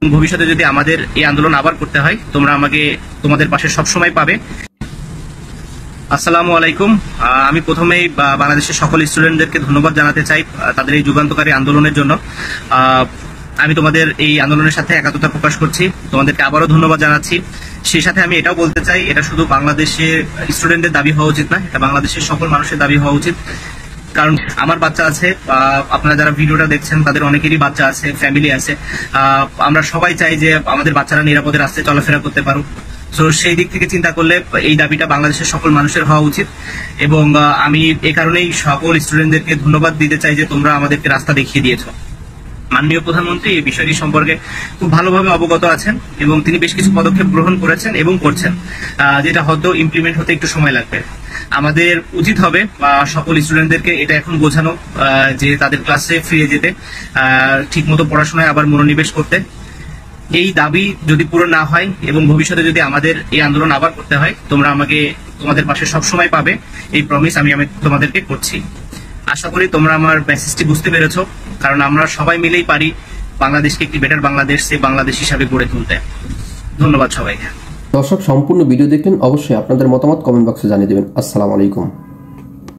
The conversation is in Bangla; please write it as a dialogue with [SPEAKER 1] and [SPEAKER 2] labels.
[SPEAKER 1] ভবিষ্যতে যদি আমাদের এই আন্দোলন আবার করতে হয়, তোমরা আমাকে তোমাদের পাশে সবসময় পাবে। আসসালামু আলাইকুম। আমি প্রথমেই বাংলাদেশের সকল স্টুডেন্টদেরকে ধন্যবাদ জানাতে চাই তাদের এই যুগান্তকারী আন্দোলনের জন্য। আমি তোমাদের এই আন্দোলনের সাথে একাত্মতা প্রকাশ করছি, তোমাদেরকে আবারও ধন্যবাদ জানাচ্ছি। সেই সাথে আমি এটাও বলতে চাই, এটা শুধু বাংলাদেশের স্টুডেন্টদের দাবি হওয়া উচিত না, এটা বাংলাদেশের সকল মানুষের দাবি হওয়া উচিত। কারণ আমার বাচ্চা আছে, আপনারা যারা ভিডিওটা দেখছেন তাদের অনেকেরই বাচ্চা আছে, ফ্যামিলি আছে। আমরা সবাই চাই যে আমাদের বাচ্চারা নিরাপদে রাস্তায় চলাফেরা করতে পারুক। তো সেই দিক থেকে চিন্তা করলে এই দাবিটা বাংলাদেশের সকল মানুষের হওয়া উচিত। এবং আমি এই কারণেই সকল স্টুডেন্টদেরকে ধন্যবাদ দিতে চাই যে তোমরা আমাদেরকে রাস্তা দেখিয়ে দিয়েছো। মাননীয় প্রধানমন্ত্রী এই বিষয়টি সম্পর্কে খুব ভালোভাবে অবগত আছেন এবং তিনি বেশ কিছু পদক্ষেপ গ্রহণ করেছেন এবং করছেন, যেটা হয়তো ইমপ্লিমেন্ট হতে একটু সময় লাগবে। আমাদের উচিত হবে সকল স্টুডেন্টদেরকে এটা এখন বোঝানো যে তাদের ক্লাসে ফিরে যেতে, ঠিকমতো পড়াশোনায় আবার মনোনিবেশ করতে। এই দাবি যদি পূরণ না হয় এবং ভবিষ্যতে যদি আমাদের এই আন্দোলন আবার করতে হয়, তোমরা আমাকে তোমাদের পাশে সবসময় পাবে, এই প্রমিস আমি তোমাদেরকে করছি। আশা করি তোমরা আমার মেসেজটি বুঝতে পেরেছো, কারণ আমরা সবাই মিলেই পারি বাংলাদেশকে একটি বেটার বাংলাদেশ হিসাবে গড়ে তুলতে। ধন্যবাদ সবাইকে।
[SPEAKER 2] দর্শক, সম্পূর্ণ ভিডিও দেখলেন, অবশ্যই আপনাদের মতামত কমেন্ট বক্সে জানিয়ে দেবেন। আসসালামু আলাইকুম।